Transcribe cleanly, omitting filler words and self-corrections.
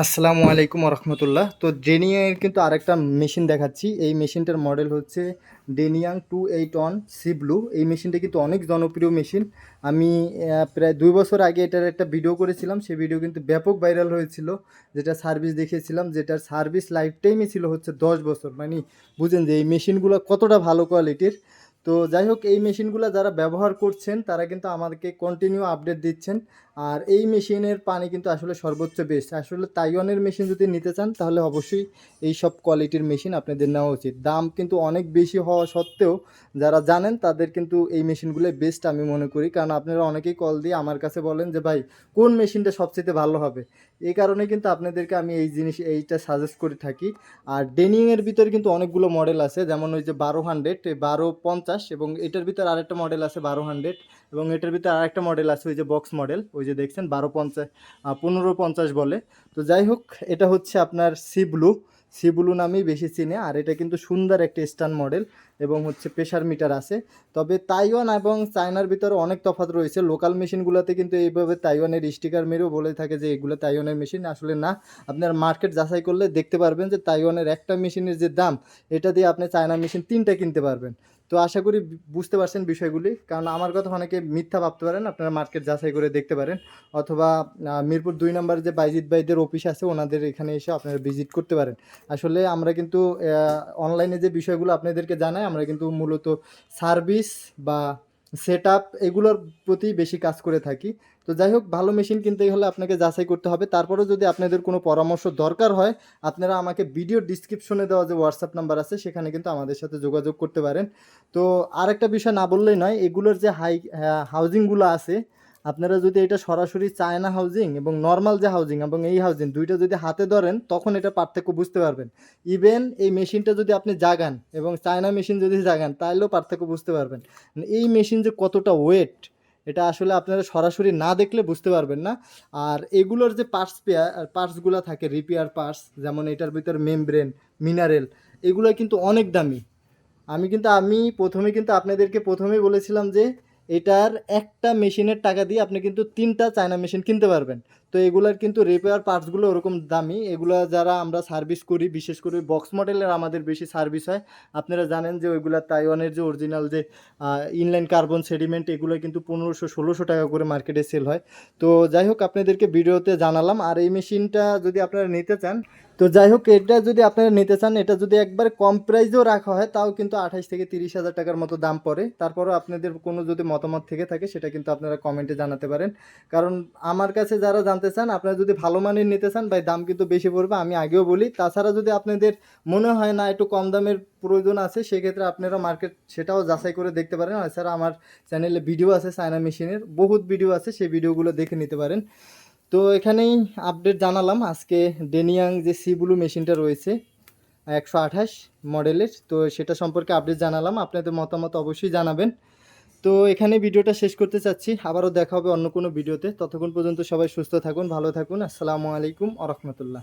আসসালামু আলাইকুম রহমতুল্লাহ। তো ডেনিয়ার কিন্তু আরেকটা মেশিন দেখাচ্ছি। এই মেশিনটার মডেল হচ্ছে ডেনিয়াং 281 সি ব্লু। এই মেশিনটা কিন্তু অনেক জনপ্রিয় মেশিন। আমি প্রায় 2 বছর আগে এটার একটা ভিডিও করেছিলাম। সেই ভিডিও কিন্তু ব্যাপক ভাইরাল হয়েছিল, যেটা সার্ভিস দেখিয়েছিলাম, যেটার সার্ভিস লাইফ টাইমই ছিল হচ্ছে 10 বছর। মানে বুঝেন যে এই মেশিনগুলো কতটা ভালো কোয়ালিটির। তো যাই হোক, এই মেশিনগুলো যারা ব্যবহার করছেন তারা কিন্তু আমাদেরকে কন্টিনিউ আপডেট দিচ্ছেন। আর এই মেশিনের পানি কিন্তু আসলে সর্বোচ্চ বেস্ট। আসলে তাইওয়ানের মেশিন যদি নিতে চান তাহলে অবশ্যই এই সব কোয়ালিটির মেশিন আপনাদের নেওয়া উচিত। দাম কিন্তু অনেক বেশি হওয়া সত্ত্বেও যারা জানেন তাদের কিন্তু এই মেশিনগুলো বেস্ট আমি মনে করি। কারণ আপনারা অনেকেই কল দিয়ে আমার কাছে বলেন যে ভাই কোন মেশিনটা সবচেয়ে ভালো হবে। এই কারণে কিন্তু আপনাদেরকে আমি এইটা সাজেস্ট করে থাকি। আর ডেনিংয়ের ভিতরে কিন্তু অনেকগুলো মডেল আছে, যেমন ওই যে 1200, 1250, এবং এটার ভিতরে আরেকটা মডেল আছে 1200, এবং এটার ভিতরে আরেকটা মডেল আছে ওই যে বক্স মডেল, ওই যে দেখছেন 1250, 1550 বলে। তো যাই হোক, এটা হচ্ছে আপনার সি ব্লু নামেই বেশি চিনে। আর এটা কিন্তু সুন্দর একটা স্টান মডেল এবং হচ্ছে প্রেশার মিটার আছে। তবে তাইওয়ান এবং চায়নার ভিতরে অনেক তফাৎ রয়েছে। লোকাল মেশিনগুলোতে কিন্তু এইভাবে তাইওয়ানের স্টিকার মেরেও বলে থাকে যে এগুলো তাইওয়ানের মেশিন, আসলে না। আপনার মার্কেট যাচাই করলে দেখতে পারবেন যে তাইওয়ানের একটা মেশিনের যে দাম, এটা দিয়ে আপনি চায়না মেশিন 3টা কিনতে পারবেন। তো আশা করি বুঝতে পারছেন বিষয়গুলি। কারণ আমার কথা অনেকে মিথ্যা ভাবতে পারেন, আপনারা মার্কেট যাচাই করে দেখতে পারেন। অথবা মিরপুর 2 নম্বর যে বাইজিৎ ভাইদের অফিস আছে ওনাদের এখানে এসে আপনারা ভিজিট করতে পারেন। আসলে আমরা কিন্তু অনলাইনে যে বিষয়গুলো আপনাদেরকে জানাই, আমরা কিন্তু মূলত সার্ভিস বা সেট আপ এগুলোর প্রতি বেশি কাজ করে থাকি। তো যাই হোক, ভালো মেশিন কিনতে হলে আপনাকে যাচাই করতে হবে। তারপরেও যদি আপনাদের কোনো পরামর্শ দরকার হয়, আপনারা আমাকে ভিডিও ডিসক্রিপশনে দেওয়া যে হোয়াটসঅ্যাপ নাম্বার আছে সেখানে কিন্তু আমাদের সাথে যোগাযোগ করতে পারেন। তো আরেকটা বিষয় না বললেই নয়, এগুলোর যে হাউজিংগুলো আছে, আপনারা যদি এটা সরাসরি চায়না হাউজিং এবং নর্মাল যে হাউজিং এবং এই হাউজিং দুইটা যদি হাতে ধরেন তখন এটা পার্থক্য বুঝতে পারবেন। ইভেন এই মেশিনটা যদি আপনি জাগান এবং চায়না মেশিন যদি জাগান তাহলেও পার্থক্য বুঝতে পারবেন। এই মেশিন যে কতটা ওয়েট, এটা আসলে আপনারা সরাসরি না দেখলে বুঝতে পারবেন না। আর এগুলোর যে পার্টসগুলো থাকে, রিপেয়ার পার্টস, যেমন এটার ভিতরে মেমব্রেন, মিনারেল, এগুলো কিন্তু অনেক দামি। আমি প্রথমে কিন্তু আপনাদেরকে প্রথমেই বলেছিলাম যে এটার একটা মেশিনের টাকা দিয়ে আপনি কিন্তু 3টা চায়না মেশিন কিনতে পারবেন। তো এগুলার কিন্তু রিপেয়ার পার্টসগুলো ওরকম দামি। এগুলা যারা আমরা সার্ভিস করি, বিশেষ করে বক্স মডেলের আমাদের বেশি সার্ভিস হয়। আপনারা জানেন যে ওইগুলা তাইওয়ানের যে অরিজিনাল যে ইনলাইন কার্বন সেডিমেন্ট, এগুলো কিন্তু 1500-1600 টাকা করে মার্কেটে সেল হয়। তো যাই হোক, আপনাদেরকে ভিডিওতে জানালাম। আর এই মেশিনটা যদি আপনারা নিতে চান, তো যাই হোক, এটা যদি আপনারা নিতে চান, এটা যদি একবার কম প্রাইসেও রাখা হয় তাও কিন্তু 28 থেকে 30 হাজার টাকার মতো দাম পড়ে। তারপরও আপনাদের কোনো যদি মতামত থেকে থাকে সেটা কিন্তু আপনারা কমেন্টে জানাতে পারেন। কারণ আমার কাছে যারা জানতে চান, আপনারা যদি ভালো মানের নিতে চান ভাই, দাম কিন্তু বেশি পড়বে, আমি আগেও বলি। তাছাড়া যদি আপনাদের মনে হয় না একটু কম দামের প্রয়োজন আছে, সেক্ষেত্রে আপনারা মার্কেট সেটাও যাচাই করে দেখতে পারেন। এছাড়া আমার চ্যানেলে ভিডিও আছে চায়না মেশিনের, বহুত ভিডিও আছে, সেই ভিডিওগুলো দেখে নিতে পারেন। তো এখানেই আপডেট জানালাম আজকে। ডেনিয়াং যে সি ব্লু মেশিনটা রয়েছে 128 মডেলের, তো সেটা সম্পর্কে আপডেট জানালাম। আপনাদের মতামত অবশ্যই জানাবেন। তো এখানে ভিডিওটা শেষ করতে চাচ্ছি। আবারও দেখা হবে অন্য কোনো ভিডিওতে। ততক্ষণ পর্যন্ত সবাই সুস্থ থাকুন, ভালো থাকুন। আসসালামু আলাইকুম আ রহমতুল্লাহ।